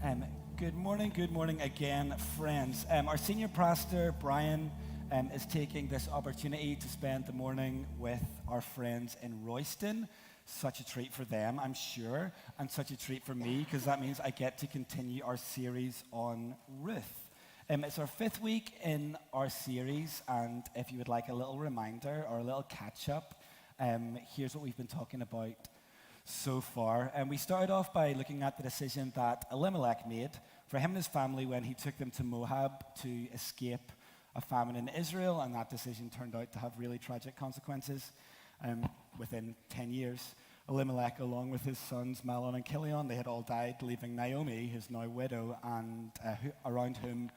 Um, good morning again, friends. Our senior pastor, Brian, is taking this opportunity to spend the morning with our friends in Royston. Such a treat for them, I'm sure, and such a treat for me, because that means I get to continue our series on Ruth. It's our fifth week in our series, and if you would like a little reminder or a little catch-up, here's what we've been talking about so far. And we started off by looking at the decision that Elimelech made for him and his family when he took them to Moab to escape a famine in Israel, and that decision turned out to have really tragic consequences. Within 10 years, Elimelech, along with his sons Mahlon and Chilion, they had all died, leaving Naomi, his now widow, and around whom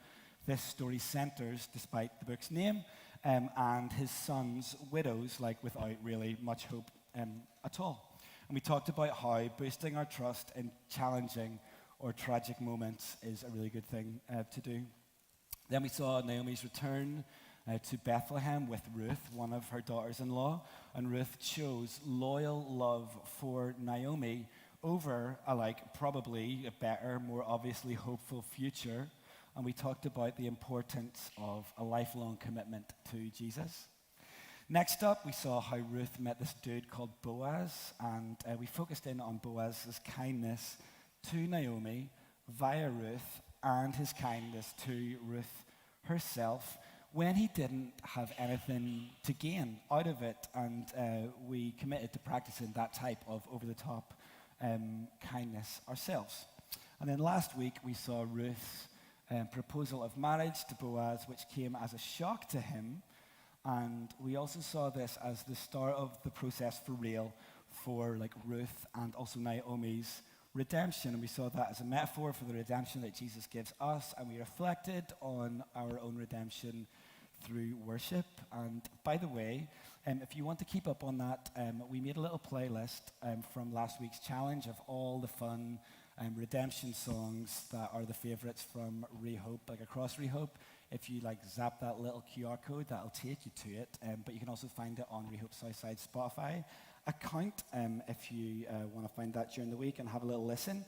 this story centers, despite the book's name, and his sons' widows, like without really much hope at all. And we talked about how boosting our trust in challenging or tragic moments is a really good thing to do. Then we saw Naomi's return to Bethlehem with Ruth, one of her daughters-in-law, and Ruth chose loyal love for Naomi over probably a better, more obviously hopeful future. And we talked about the importance of a lifelong commitment to Jesus. Next up, we saw how Ruth met this dude called Boaz, and we focused in on Boaz's kindness to Naomi via Ruth and his kindness to Ruth herself when he didn't have anything to gain out of it, and we committed to practicing that type of over-the-top kindness ourselves. And then last week, we saw Ruth's proposal of marriage to Boaz, which came as a shock to him. And we also saw this as the start of the process for real for Ruth and also Naomi's redemption. And we saw that as a metaphor for the redemption that Jesus gives us. And we reflected on our own redemption through worship. And by the way, if you want to keep up on that, we made a little playlist from last week's challenge of all the fun redemption songs that are the favorites from Rehope, across Rehope. If you zap that little QR code, that'll take you to it. But you can also find it on Rehope Southside Spotify account. If you want to find that during the week and have a little listen,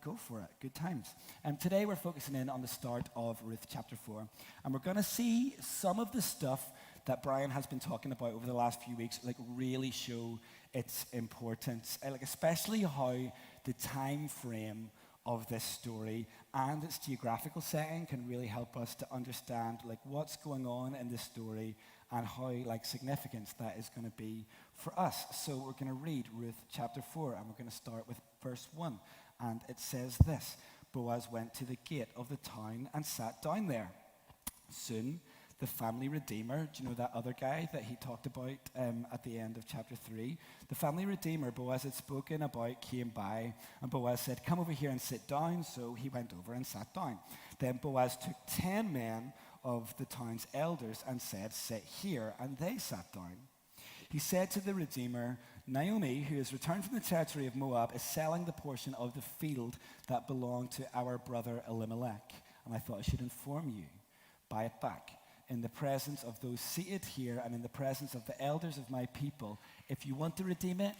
go for it. Good times. Today we're focusing in on the start of Ruth chapter 4. And we're going to see some of the stuff that Brian has been talking about over the last few weeks really show its importance. Especially how the time frame of this story and its geographical setting can really help us to understand what's going on in this story and how significant that is going to be for us. So we're going to read Ruth chapter 4, and we're going to start with verse 1. And it says this: Boaz went to the gate of the town and sat down there. Soon the family redeemer, do you know that other guy that he talked about at the end of chapter 3? The family redeemer Boaz had spoken about came by, and Boaz said, "Come over here and sit down." So he went over and sat down. Then Boaz took 10 men of the town's elders and said, "Sit here," and they sat down. He said to the redeemer, "Naomi, who has returned from the territory of Moab, is selling the portion of the field that belonged to our brother Elimelech, and I thought I should inform you. Buy it back in the presence of those seated here and in the presence of the elders of my people. If you want to redeem it,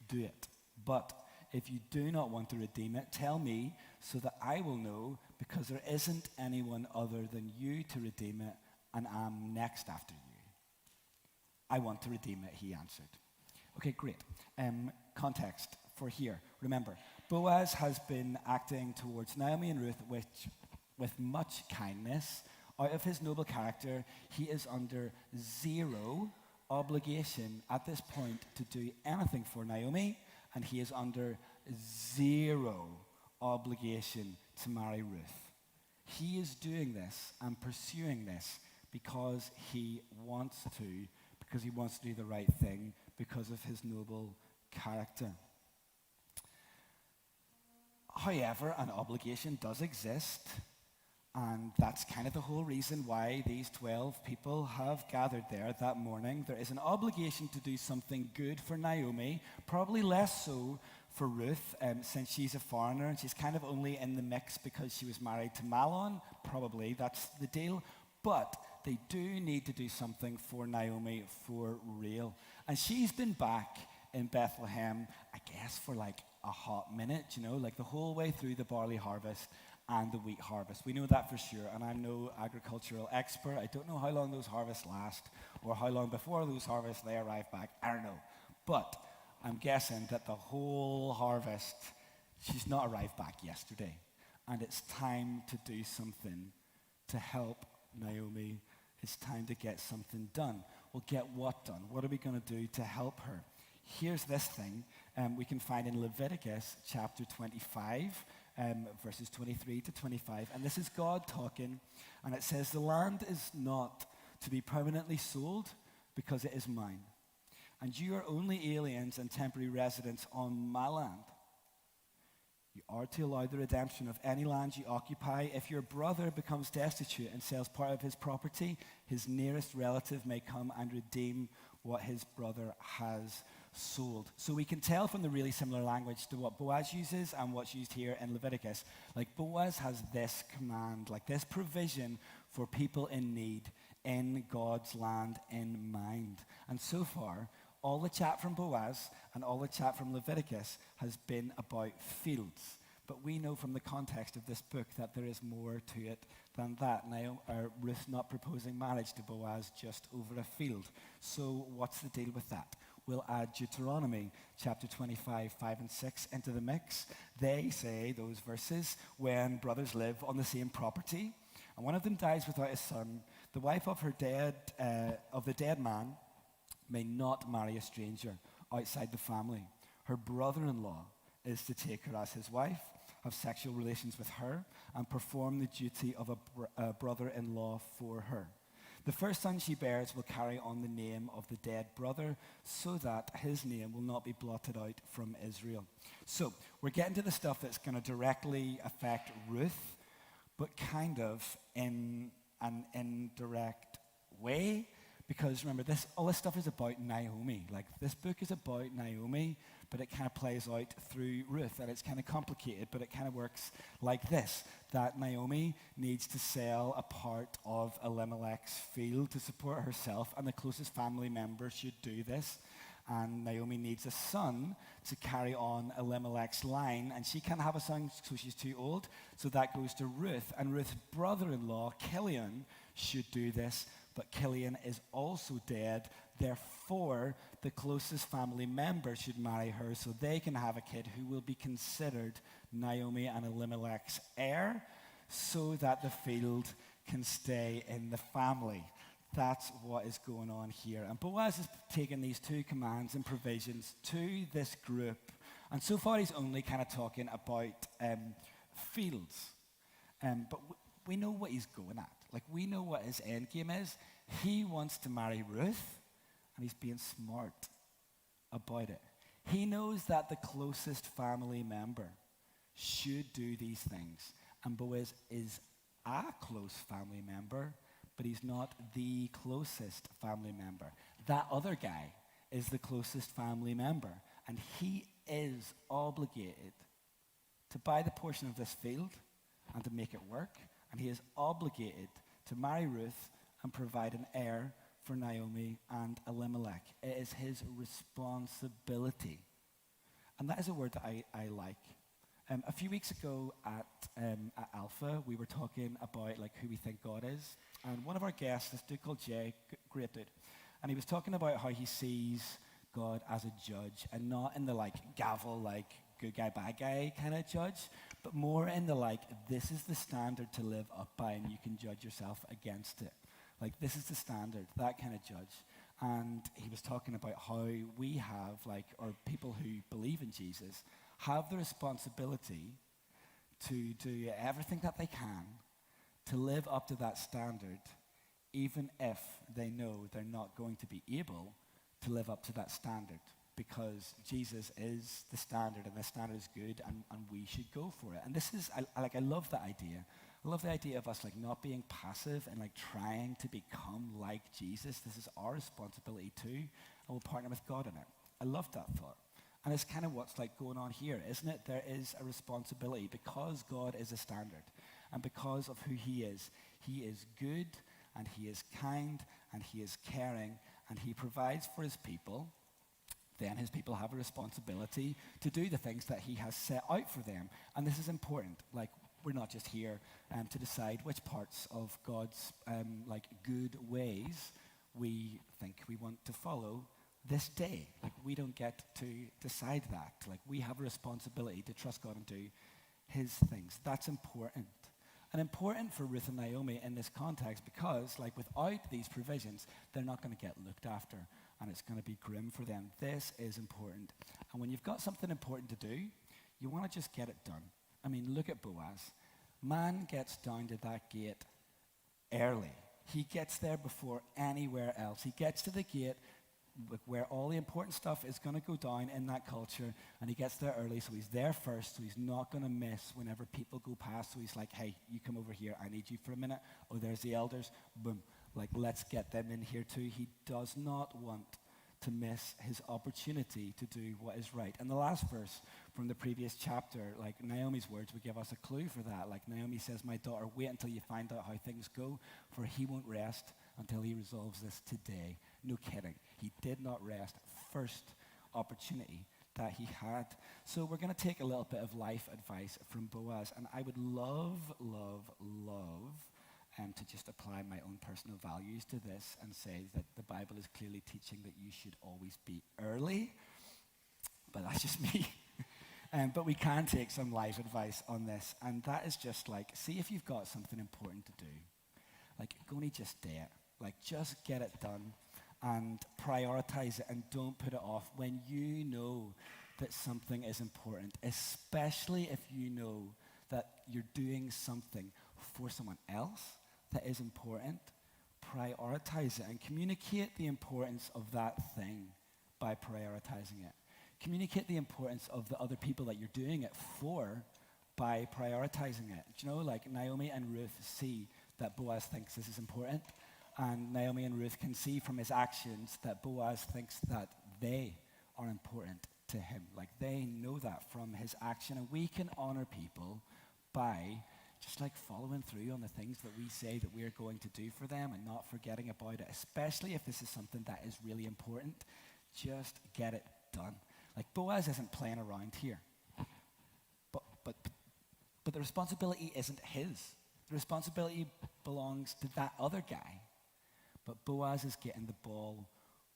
do it. But if you do not want to redeem it, tell me so that I will know, because there isn't anyone other than you to redeem it, and I'm next after you." "I want to redeem it," he answered. Okay, great. Context for here. Remember, Boaz has been acting towards Naomi and Ruth with much kindness. Out of his noble character, he is under zero obligation at this point to do anything for Naomi, and he is under zero obligation to marry Ruth. He is doing this and pursuing this because he wants to, because he wants to do the right thing, because of his noble character. However, an obligation does exist. And that's kind of the whole reason why these 12 people have gathered there that morning. There is an obligation to do something good for Naomi, probably less so for Ruth, since she's a foreigner and she's kind of only in the mix because she was married to Mahlon. Probably that's the deal. But they do need to do something for Naomi for real. And she's been back in Bethlehem, I guess, for a hot minute, like the whole way through the barley harvest and the wheat harvest. We know that for sure, and I'm no agricultural expert. I don't know how long those harvests last or how long before those harvests they arrive back. I don't know. But I'm guessing that the whole harvest, she's not arrived back yesterday. And it's time to do something to help Naomi. It's time to get something done. Well, get what done? What are we going to do to help her? Here's this thing we can find in Leviticus chapter 25, verses 23 to 25. And this is God talking. And it says, the land is not to be permanently sold because it is mine. And you are only aliens and temporary residents on my land. You are to allow the redemption of any land you occupy. If your brother becomes destitute and sells part of his property, his nearest relative may come and redeem what his brother has sold. So we can tell from the really similar language to what Boaz uses and what's used here in Leviticus. Like Boaz has this command, like this provision for people in need in God's land in mind. And so far, all the chat from Boaz and all the chat from Leviticus has been about fields. But we know from the context of this book that there is more to it than that. Ruth not proposing marriage to Boaz just over a field. So what's the deal with that? We'll add Deuteronomy chapter 25, 5 and 6 into the mix. They say, those verses, when brothers live on the same property, and one of them dies without a son, the wife of the dead man may not marry a stranger outside the family. Her brother-in-law is to take her as his wife, have sexual relations with her, and perform the duty of a brother-in-law for her. The first son she bears will carry on the name of the dead brother so that his name will not be blotted out from Israel. So we're getting to the stuff that's going to directly affect Ruth, but kind of in an indirect way. Because remember, all this stuff is about Naomi. Like, this book is about Naomi, but it kind of plays out through Ruth, and it's kind of complicated, but it kind of works like this, that Naomi needs to sell a part of Elimelech's field to support herself, and the closest family member should do this. And Naomi needs a son to carry on Elimelech's line, and she can't have a son, so she's too old, so that goes to Ruth. And Ruth's brother-in-law, Killian, should do this, but Killian is also dead. Therefore, the closest family member should marry her so they can have a kid who will be considered Naomi and Elimelech's heir so that the field can stay in the family. That's what is going on here. And Boaz has taken these two commands and provisions to this group. And so far, he's only kind of talking about fields. But we know what he's going at. Like, we know what his end game is. He wants to marry Ruth, and he's being smart about it. He knows that the closest family member should do these things. And Boaz is a close family member, but he's not the closest family member. That other guy is the closest family member, and he is obligated to buy the portion of this field and to make it work, and he is obligated to marry Ruth and provide an heir for Naomi and Elimelech. It is his responsibility. And that is a word that I like. A few weeks ago at Alpha, we were talking about like who we think God is. And one of our guests, this dude called Jay, great dude, and he was talking about how he sees God as a judge, and not in the like gavel, like good guy, bad guy kind of judge, but more in the like, this is the standard to live up by, and you can judge yourself against it. Like, this is the standard, that kind of judge. And he was talking about how we have, like, or people who believe in Jesus have the responsibility to do everything that they can to live up to that standard, even if they know they're not going to be able to live up to that standard, because Jesus is the standard, and the standard is good, and we should go for it. And this is, I love that idea. I love the idea of us like not being passive and like trying to become like Jesus. This is our responsibility too, and we'll partner with God in it. I love that thought. And it's kind of what's like going on here, isn't it? There is a responsibility because God is a standard, and because of who he is good, and he is kind, and he is caring, and he provides for his people. then his people have a responsibility to do the things that he has set out for them. And this is important. Like, we're not just here to decide which parts of God's good ways we think we want to follow this day. Like, we don't get to decide that. Like, we have a responsibility to trust God and do his things. That's important. And important for Ruth and Naomi in this context because, like, without these provisions, they're not going to get looked after. And it's going to be grim for them. This is important. And when you've got something important to do, you want to just get it done. I mean, look at Boaz. Man gets down to that gate early. He gets there before anywhere else. He gets to the gate where all the important stuff is going to go down in that culture, and he gets there early, so he's there first, so he's not going to miss whenever people go past. So he's like, hey, you come over here, I need you for a minute. Oh, there's the elders. Boom. Like, let's get them in here too. He does not want to miss his opportunity to do what is right. And the last verse from the previous chapter, like Naomi's words would give us a clue for that. Like Naomi says, my daughter, wait until you find out how things go, for he won't rest until he resolves this today. No kidding. He did not rest. First opportunity that he had. So we're going to take a little bit of life advice from Boaz, and I would love to just apply my own personal values to this and say that the Bible is clearly teaching that you should always be early, but that's just me. But we can take some life advice on this, and that is just like, see if you've got something important to do. Like, go and just do it. Like, just get it done and prioritize it, and don't put it off when you know that something is important, especially if you know that you're doing something for someone else that is important. Prioritize it and communicate the importance of that thing by prioritizing it. Communicate the importance of the other people that you're doing it for by prioritizing it. Do you know, like Naomi and Ruth see that Boaz thinks this is important, and Naomi and Ruth can see from his actions that Boaz thinks that they are important to him. Like, they know that from his action, and we can honor people by just like following through on the things that we say that we're going to do for them and not forgetting about it, especially if this is something that is really important. Just get it done. Like, Boaz isn't playing around here. But the responsibility isn't his. The responsibility belongs to that other guy. But Boaz is getting the ball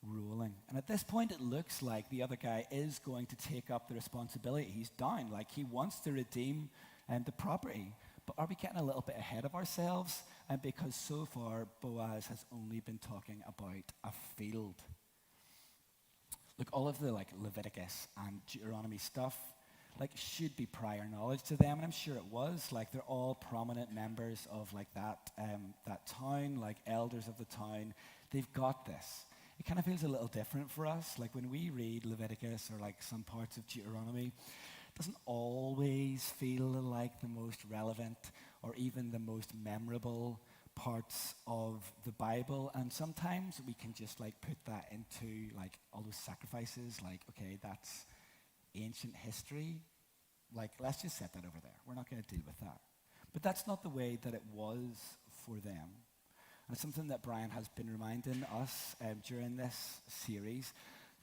rolling. And at this point, it looks like the other guy is going to take up the responsibility. He's down. Like, he wants to redeem the property. But are we getting a little bit ahead of ourselves? And because so far, Boaz has only been talking about a field. Look, all of the Leviticus and Deuteronomy stuff should be prior knowledge to them, and I'm sure it was. Like, they're all prominent members of that town, like elders of the town. They've got this. It kind of feels a little different for us. Like, when we read Leviticus or some parts of Deuteronomy, it doesn't always feel like the most relevant or even the most memorable parts of the Bible, and sometimes we can just put that into all those sacrifices. Okay, that's ancient history. Let's just set that over there. We're not going to deal with that. But that's not the way that it was for them. And it's something that Brian has been reminding us during this series,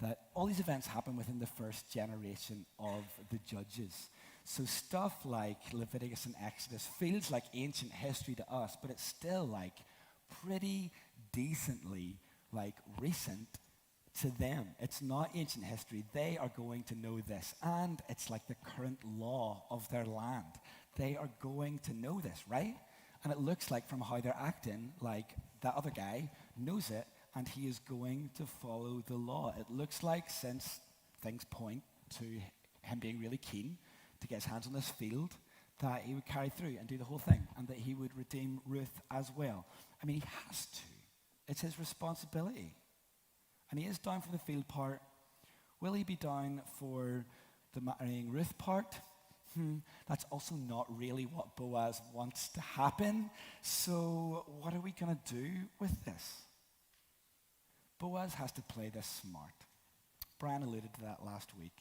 that all these events happen within the first generation of the judges. So stuff like Leviticus and Exodus feels like ancient history to us, but it's still pretty decently recent to them. It's not ancient history. They are going to know this, and it's the current law of their land. They are going to know this, right? And it looks like from how they're acting, that other guy knows it, and he is going to follow the law. It looks like, since things point to him being really keen to get his hands on this field, that he would carry through and do the whole thing, and that he would redeem Ruth as well. I mean, he has to. It's his responsibility. And he is down for the field part. Will he be down for the marrying Ruth part? That's also not really what Boaz wants to happen. So what are we going to do with this? Boaz has to play this smart. Brian alluded to that last week.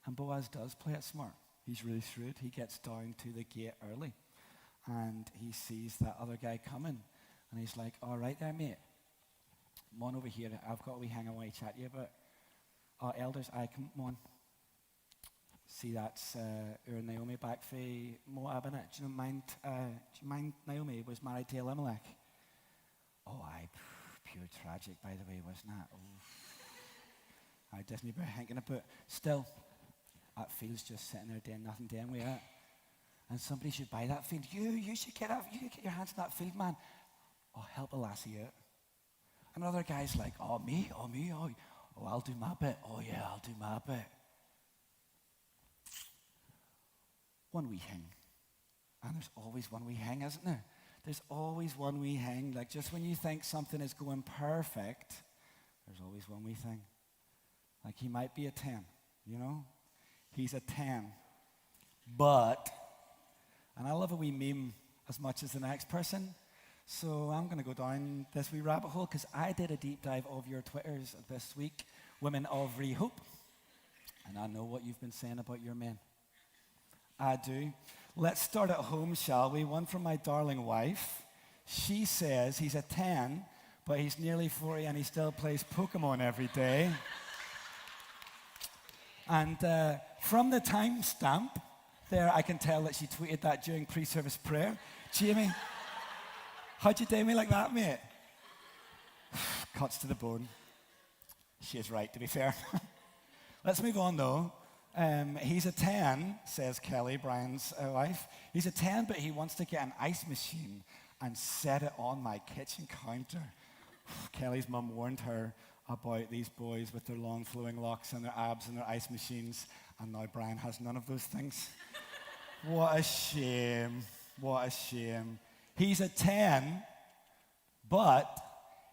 And Boaz does play it smart. He's really shrewd. He gets down to the gate early. And he sees that other guy coming. And he's like, all right there, mate. Come on over here. I've got a wee hang on, wee chat to you about. Elders, come on. See, that's Ruth and Naomi back for Moab, innit? Do you mind Naomi was married to Elimelech? Oh, pure tragic, by the way, wasn't that? Oh. I definitely been thinking about. Still, that field's just sitting there doing nothing, doing with it. And somebody should buy that field. You should get that. You should get your hands on that field, man. Oh, help a lassie out. And other guys like, oh, I'll do my bit. Oh, yeah, I'll do my bit. One wee thing. And there's always one wee thing, isn't there? There's always one wee thing. Like, just when you think something is going perfect, there's always one wee thing. Like, he might be a 10, you know? He's a 10. But, and I love a wee meme as much as the next person, so I'm going to go down this wee rabbit hole because I did a deep dive of your Twitters this week, Women of Rehope, and I know what you've been saying about your men. I do. Let's start at home, shall we? One from my darling wife. She says he's a 10, but he's nearly 40 and he still plays Pokemon every day. And from the timestamp there, I can tell that she tweeted that during pre-service prayer. Jamie, how'd you do me like that, mate? Cuts to the bone. She is right, to be fair. Let's move on, though. He's a 10, says Kelly, Brian's wife. He's a 10, but he wants to get an ice machine and set it on my kitchen counter. Kelly's mum warned her about these boys with their long flowing locks and their abs and their ice machines, and now Brian has none of those things. What a shame. What a shame. He's a 10, but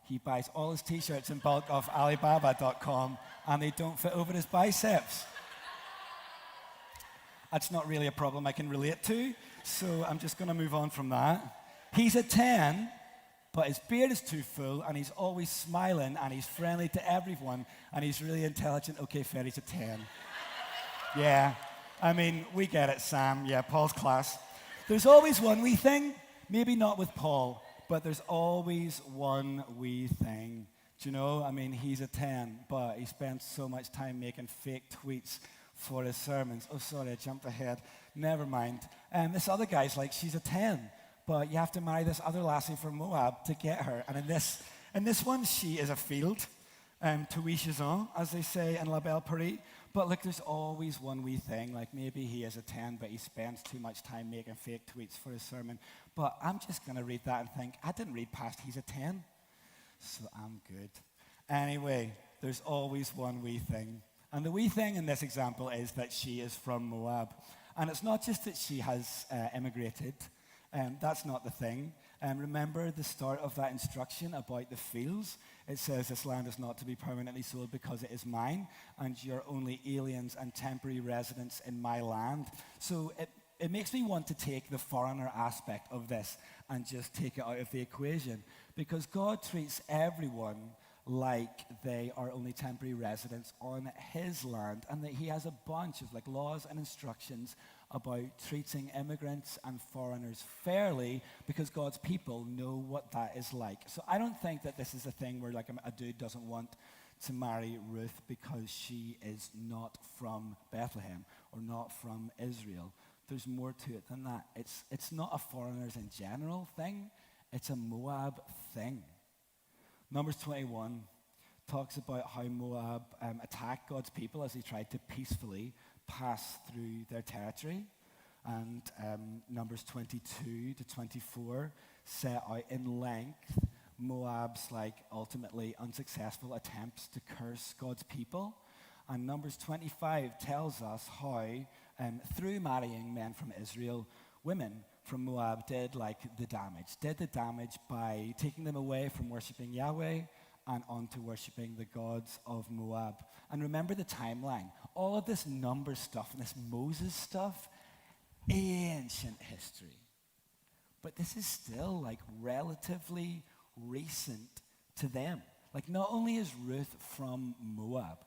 he buys all his t-shirts in bulk off Alibaba.com, and they don't fit over his biceps. That's not really a problem I can relate to, so I'm just going to move on from that. He's a 10, but his beard is too full, and he's always smiling, and he's friendly to everyone, and he's really intelligent. Okay, fair, he's a 10. Yeah, I mean, we get it, Sam. Yeah, Paul's class. There's always one wee thing, maybe not with Paul, but there's always one wee thing. Do you know? I mean, he's a 10, but he spends so much time making fake tweets for his sermons. Oh, sorry, I jumped ahead. Never mind. This other guy's like, she's a 10, but you have to marry this other lassie from Moab to get her. And in this one, she is a field, to wee chazon, as they say in La Belle Paris. But look, there's always one wee thing. Like maybe he is a 10, but he spends too much time making fake tweets for his sermon. But I'm just going to read that and think, I didn't read past he's a 10, so I'm good. Anyway, there's always one wee thing. And the wee thing in this example is that she is from Moab. And it's not just that she has immigrated. That's not the thing. Remember the start of that instruction about the fields? It says this land is not to be permanently sold because it is mine, and you're only aliens and temporary residents in my land. So it makes me want to take the foreigner aspect of this and just take it out of the equation. Because God treats everyone like they are only temporary residents on his land, and that he has a bunch of laws and instructions about treating immigrants and foreigners fairly, because God's people know what that is like. So I don't think that this is a thing where a dude doesn't want to marry Ruth because she is not from Bethlehem or not from Israel. There's more to it than that. It's not a foreigners in general thing, it's a Moab thing. Numbers 21 talks about how Moab attacked God's people as they tried to peacefully pass through their territory. And Numbers 22 to 24 set out in length Moab's ultimately unsuccessful attempts to curse God's people. And Numbers 25 tells us how through marrying men from Israel, women from Moab did the damage by taking them away from worshiping Yahweh and onto worshiping the gods of Moab. And remember the timeline. All of this number stuff and this Moses stuff, ancient history. But this is still relatively recent to them. Not only is Ruth from Moab,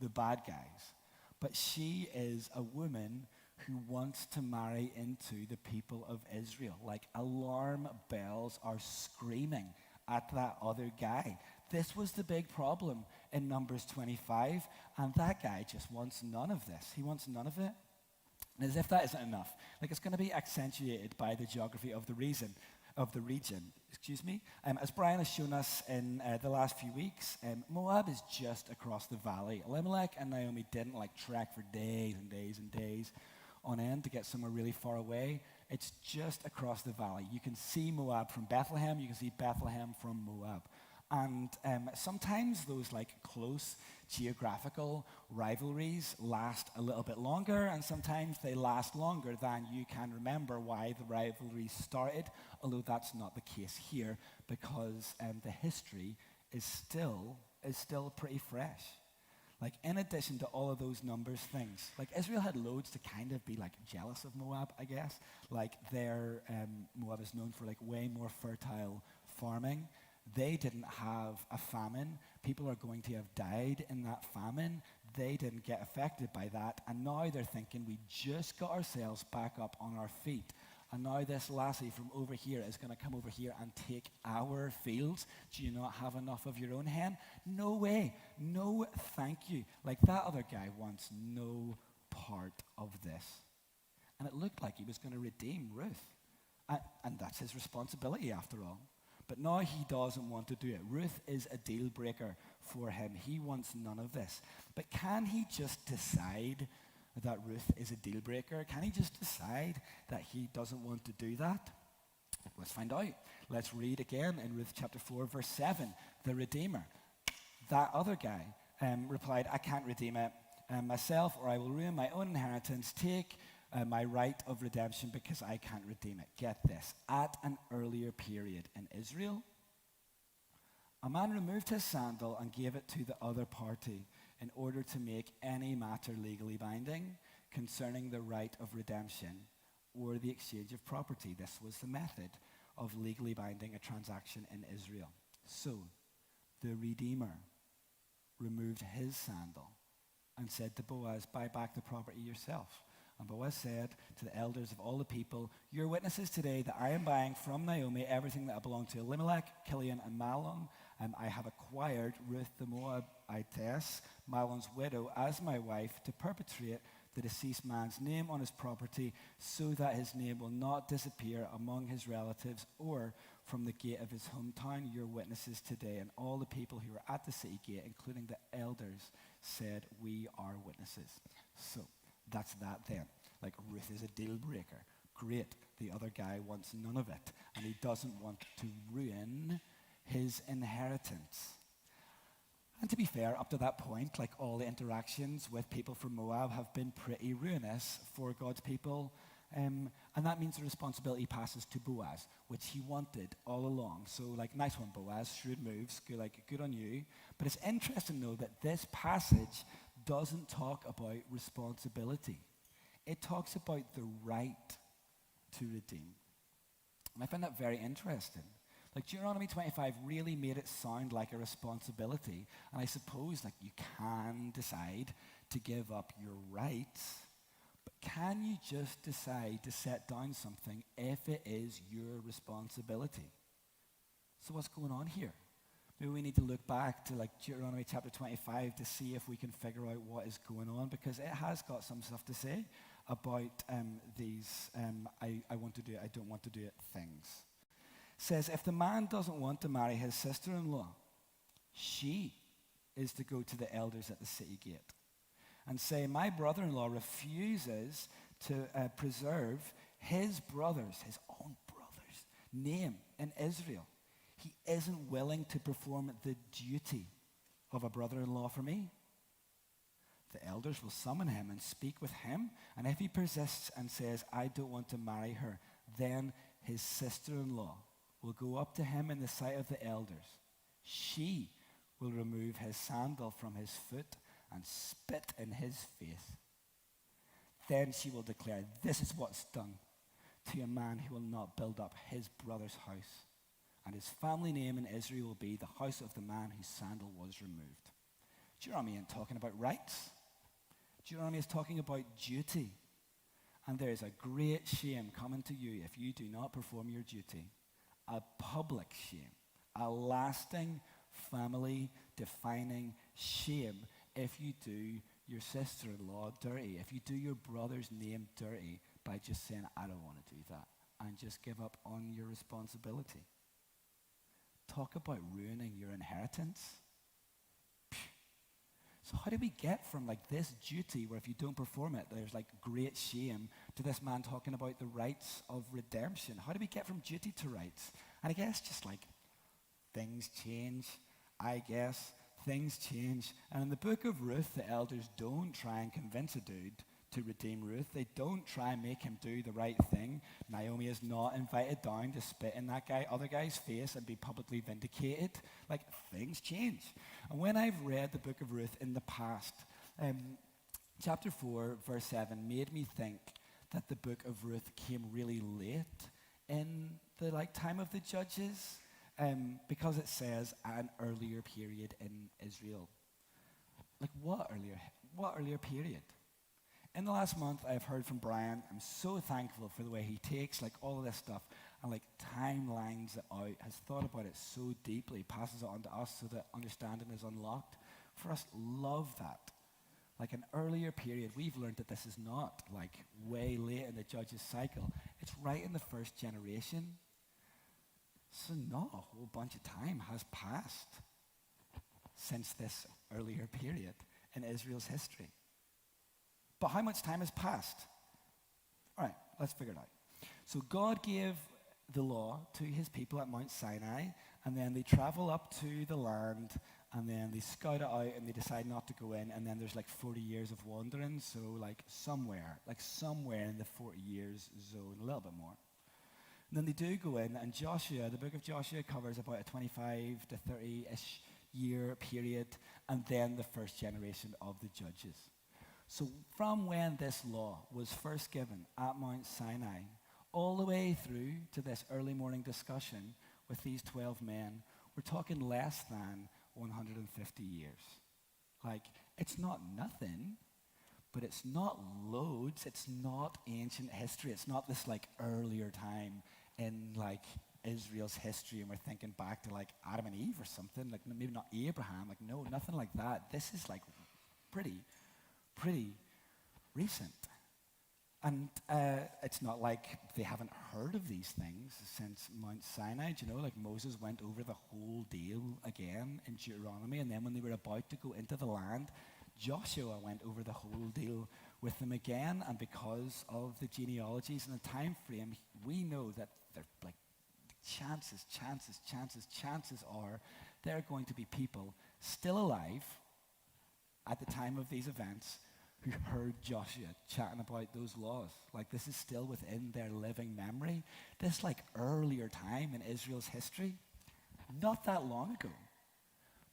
the bad guys, but she is a woman who wants to marry into the people of Israel. Alarm bells are screaming at that other guy. This was the big problem in Numbers 25, and that guy just wants none of this. He wants none of it. And as if that isn't enough, like it's going to be accentuated by the geography of the region. As Brian has shown us in the last few weeks, Moab is just across the valley. Elimelech and Naomi didn't like trek for days and days and days on end to get somewhere really far away. It's just across the valley. You can see Moab from Bethlehem. You can see Bethlehem from Moab. And sometimes those like close geographical rivalries last a little bit longer, and sometimes they last longer than you can remember why the rivalry started, although that's not the case here because the history is still pretty fresh. Like, in addition to all of those numbers things, like Israel had loads to kind of be like jealous of Moab, I guess. Like Moab is known for like way more fertile farming. They didn't have a famine. People are going to have died in that famine. They didn't get affected by that. And now they're thinking, we just got ourselves back up on our feet. And now this lassie from over here is going to come over here and take our fields. Do you not have enough of your own hen? No way. No, thank you. Like, that other guy wants no part of this. And it looked like he was going to redeem Ruth. And that's his responsibility after all. But now he doesn't want to do it. Ruth is a deal breaker for him. He wants none of this. But can he just decide that Ruth is a deal breaker? Can he just decide that he doesn't want to do that? Let's find out. Let's read again in Ruth chapter 4, verse 7. The Redeemer. That other guy replied, I can't redeem it myself, or I will ruin my own inheritance. Take my right of redemption because I can't redeem it. Get this. At an earlier period in Israel, a man removed his sandal and gave it to the other party in order to make any matter legally binding concerning the right of redemption or the exchange of property. This was the method of legally binding a transaction in Israel. So, the Redeemer removed his sandal and said to Boaz, buy back the property yourself. And Boaz said to the elders of all the people, you're witnesses today that I am buying from Naomi everything that belonged to Elimelech, Kilion, and Mahlon. I have acquired Ruth the Moabitess, Mahlon's widow, as my wife to perpetuate the deceased man's name on his property so that his name will not disappear among his relatives or from the gate of his hometown. Your witnesses today. And all the people who were at the city gate, including the elders, said, we are witnesses. So that's that then. Like, Ruth is a deal breaker. Great. The other guy wants none of it. And he doesn't want to ruin his inheritance. And to be fair, up to that point, like, all the interactions with people from Moab have been pretty ruinous for God's people. And that means the responsibility passes to Boaz, which he wanted all along. So, like, nice one, Boaz. Shrewd moves. Good on you. But it's interesting, though, that this passage doesn't talk about responsibility. It talks about the right to redeem. And I find that very interesting. Like, Deuteronomy 25 really made it sound like a responsibility. And I suppose, like, you can decide to give up your rights, but can you just decide to set down something if it is your responsibility? So what's going on here? Maybe we need to look back to like Deuteronomy chapter 25 to see if we can figure out what is going on, because it has got some stuff to say about these I want to do it, I don't want to do it things. It says, if the man doesn't want to marry his sister-in-law, she is to go to the elders at the city gate and say, my brother-in-law refuses to preserve his brother's, his own brother's name in Israel. He isn't willing to perform the duty of a brother-in-law for me. The elders will summon him and speak with him, and if he persists and says, I don't want to marry her, then his sister-in-law will go up to him in the sight of the elders. She will remove his sandal from his foot and spit in his face. Then she will declare, this is what's done to a man who will not build up his brother's house. And his family name in Israel will be the house of the man whose sandal was removed. Deuteronomy ain't talking about rights. Deuteronomy is talking about duty. And there is a great shame coming to you if you do not perform your duty. A public shame. A lasting, family-defining shame if you do your sister-in-law dirty, if you do your brother's name dirty by just saying, I don't want to do that, and just give up on your responsibility. Talk about ruining your inheritance. So how do we get from like this duty where if you don't perform it, there's like great shame, to this man talking about the rights of redemption? How do we get from duty to rights? And I guess just like things change, things change. And in the book of Ruth, the elders don't try and convince a dude to redeem Ruth. They don't try and make him do the right thing. Naomi is not invited down to spit in that other guy's face and be publicly vindicated. Like, things change. And when I've read the book of Ruth in the past, chapter 4, verse 7 made me think that the book of Ruth came really late in the time of the judges, because it says an earlier period in Israel. Like, what earlier period? In the last month, I've heard from Brian. I'm so thankful for the way he takes all of this stuff and timelines it out, has thought about it so deeply, passes it on to us so that understanding is unlocked. For us, love that. Like an earlier period, we've learned that this is not way late in the judges' cycle. It's right in the first generation. So not a whole bunch of time has passed since this earlier period in Israel's history. But how much time has passed? All right, let's figure it out. So God gave the law to his people at Mount Sinai, and then they travel up to the land, and then they scout it out, and they decide not to go in, and then there's 40 years of wandering, so somewhere in the 40 years zone, a little bit more. And then they do go in, and Joshua, the book of Joshua covers about a 25 to 30-ish year period, and then the first generation of the judges. So from when this law was first given at Mount Sinai, all the way through to this early morning discussion with these 12 men, we're talking less than 150 years. It's not nothing, but it's not loads. It's not ancient history. It's not this earlier time in Israel's history, and we're thinking back to Adam and Eve or something, maybe not Abraham. No, nothing like that. This is pretty recent. And it's not like they haven't heard of these things since Mount Sinai. Do you know, Moses went over the whole deal again in Deuteronomy, and then when they were about to go into the land, Joshua went over the whole deal with them again. And because of the genealogies and the time frame, we know that they're chances are there are going to be people still alive at the time of these events who heard Joshua chatting about those laws. This is still within their living memory. This earlier time in Israel's history, not that long ago.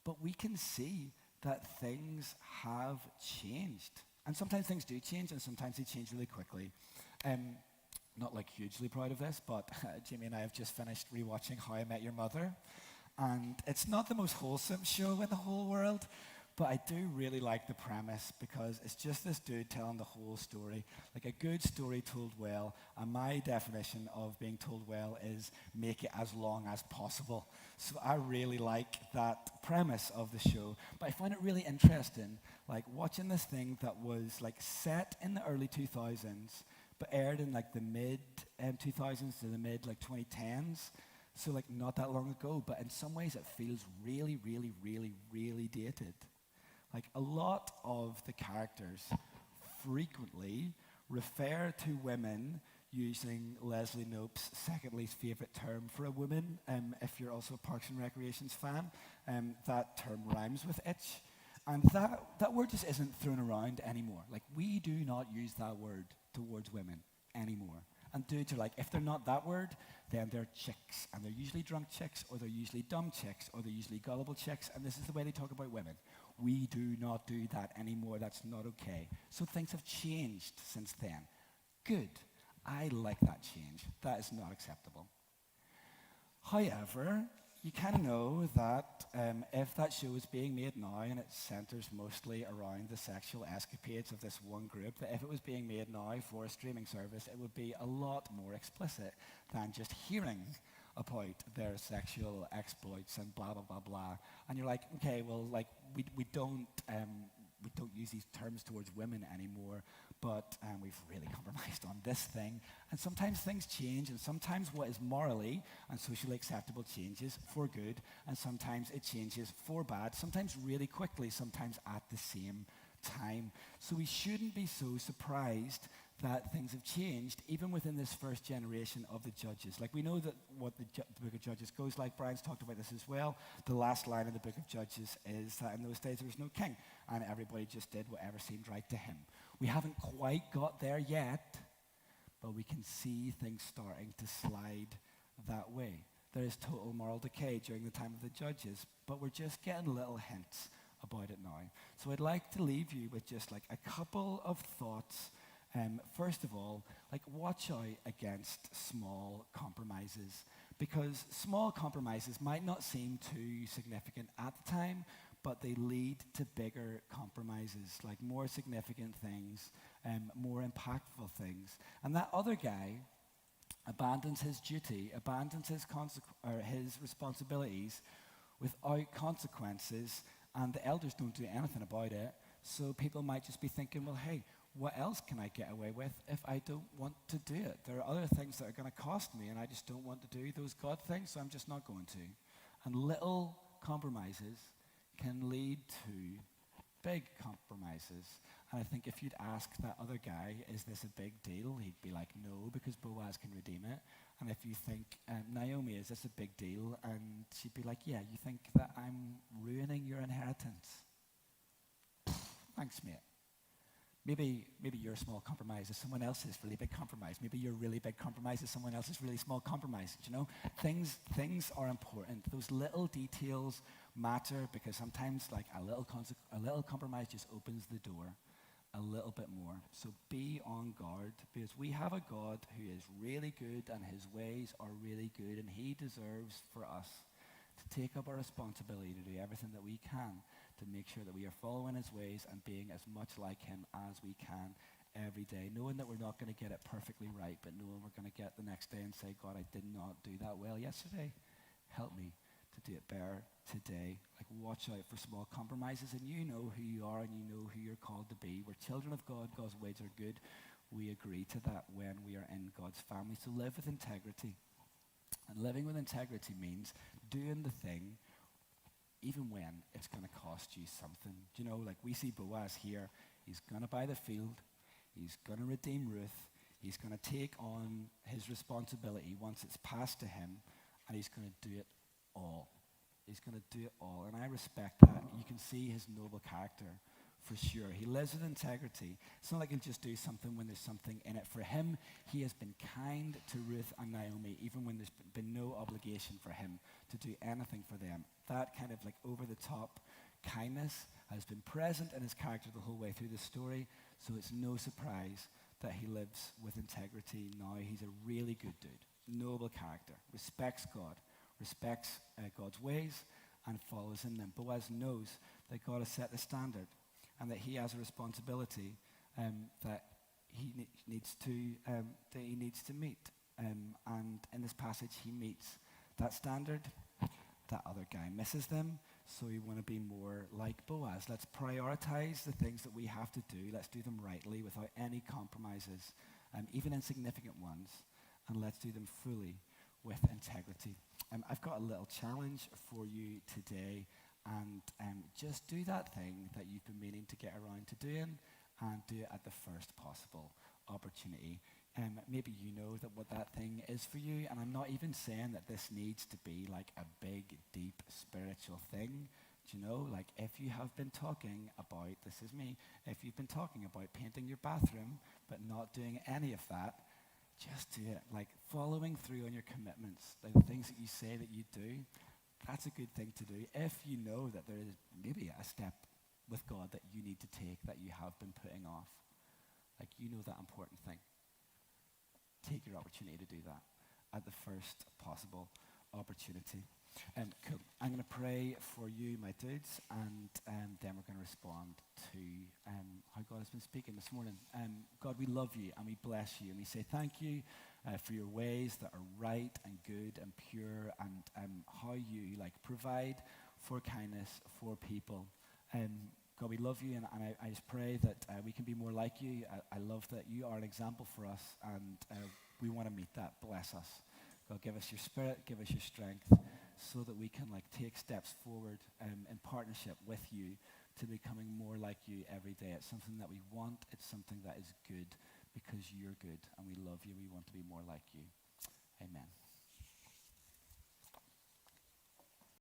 But we can see that things have changed. And sometimes things do change, and sometimes they change really quickly. Not hugely proud of this, but Jamie and I have just finished rewatching How I Met Your Mother. And it's not the most wholesome show in the whole world, but I do really like the premise, because it's just this dude telling the whole story, a good story told well. And my definition of being told well is make it as long as possible. So I really like that premise of the show. But I find it really interesting, watching this thing that was set in the early 2000s, but aired in the mid 2000s to the mid 2010s. So not that long ago, but in some ways it feels really, really, really, really dated. A lot of the characters frequently refer to women using Leslie Knope's second least favorite term for a woman. If you're also a Parks and Recreations fan, that term rhymes with itch. And that word just isn't thrown around anymore. We do not use that word towards women anymore. And dudes are if they're not that word, then they're chicks. And they're usually drunk chicks, or they're usually dumb chicks, or they're usually gullible chicks. And this is the way they talk about women. We do not do that anymore. That's not okay. So things have changed since then. Good. I like that change. That is not acceptable. However, you kind of know that if that show is being made now and it centers mostly around the sexual escapades of this one group, that if it was being made now for a streaming service, it would be a lot more explicit than just hearing about their sexual exploits and blah, blah, blah, blah. And you're okay, well, we don't use these terms towards women anymore, but we've really compromised on this thing. And sometimes things change, and sometimes what is morally and socially acceptable changes for good, and sometimes it changes for bad, sometimes really quickly, sometimes at the same time. So we shouldn't be so surprised that things have changed, even within this first generation of the Judges. Like, we know that what the book of Judges goes like. Brian's talked about this as well. The last line of the book of Judges is that in those days there was no king, and everybody just did whatever seemed right to him. We haven't quite got there yet, but we can see things starting to slide that way. There is total moral decay during the time of the Judges, but we're just getting little hints about it now. So I'd like to leave you with just like a couple of thoughts. First of all, like, watch out against small compromises, because small compromises might not seem too significant at the time, but they lead to bigger compromises, like more significant things, more impactful things. And that other guy abandons his duty, abandons his responsibilities without consequences, and the elders don't do anything about it. So people might just be thinking, well, hey, what else can I get away with if I don't want to do it? There are other things that are going to cost me, and I just don't want to do those God things, so I'm just not going to. And little compromises can lead to big compromises. And I think if you'd ask that other guy, is this a big deal? He'd be like, no, because Boaz can redeem it. And if you think, Naomi, is this a big deal? And she'd be like, yeah, you think that I'm ruining your inheritance? Thanks, mate. Maybe your small compromise is someone else's really big compromise. Maybe your really big compromise is someone else's really small compromise. You know, things are important. Those little details matter, because sometimes, like, a little compromise just opens the door a little bit more. So be on guard, because we have a God who is really good, and his ways are really good, and he deserves for us to take up our responsibility to do everything that we can to make sure that we are following his ways and being as much like him as we can every day, knowing that we're not going to get it perfectly right, but knowing we're going to get the next day and say, God, I did not do that well yesterday. Help me to do it better today. Like, watch out for small compromises, and you know who you are, and you know who you're called to be. We're children of God. God's ways are good. We agree to that when we are in God's family. So live with integrity. And living with integrity means doing the thing even when it's going to cost you something. Do you know, like, we see Boaz here. He's going to buy the field. He's going to redeem Ruth. He's going to take on his responsibility once it's passed to him, and he's going to do it all. He's going to do it all, and I respect that. You can see his noble character for sure. He lives with integrity. It's not like he'll just do something when there's something in it. For him, he has been kind to Ruth and Naomi, even when there's been no obligation for him to do anything for them. That kind of like over-the-top kindness has been present in his character the whole way through the story, so it's no surprise that he lives with integrity now. He's a really good dude, noble character, respects God, respects God's ways, and follows in them. Boaz knows that God has set the standard, and that he has a responsibility that he needs to meet. And in this passage, he meets that standard. That other guy misses them, so we want to be more like Boaz. Let's prioritize the things that we have to do. Let's do them rightly without any compromises, even insignificant ones, and let's do them fully with integrity. I've got a little challenge for you today. And just do that thing that you've been meaning to get around to doing, and do it at the first possible opportunity. Maybe you know that what that thing is for you, and I'm not even saying that this needs to be like a big, deep spiritual thing. Do you know, like, if you have been talking about, this is me, if you've been talking about painting your bathroom but not doing any of that, just do it. Like, following through on your commitments, the things that you say that you do, that's a good thing to do. If you know that there is maybe a step with God that you need to take that you have been putting off, like, you know that important thing, take your opportunity to do that at the first possible opportunity. Cool. I'm going to pray for you, my dudes, and then we're going to respond to how God has been speaking this morning. God, we love you and we bless you, and we say thank you for your ways that are right and good and pure, and how you like provide for kindness for people. God, we love you, and I just pray that we can be more like you. I love that you are an example for us, and we want to meet that. Bless us. God, give us your spirit, give us your strength, so that we can take steps forward in partnership with you to becoming more like you every day. It's something that we want. It's something that is good because you're good, and we love you. We want to be more like you. Amen.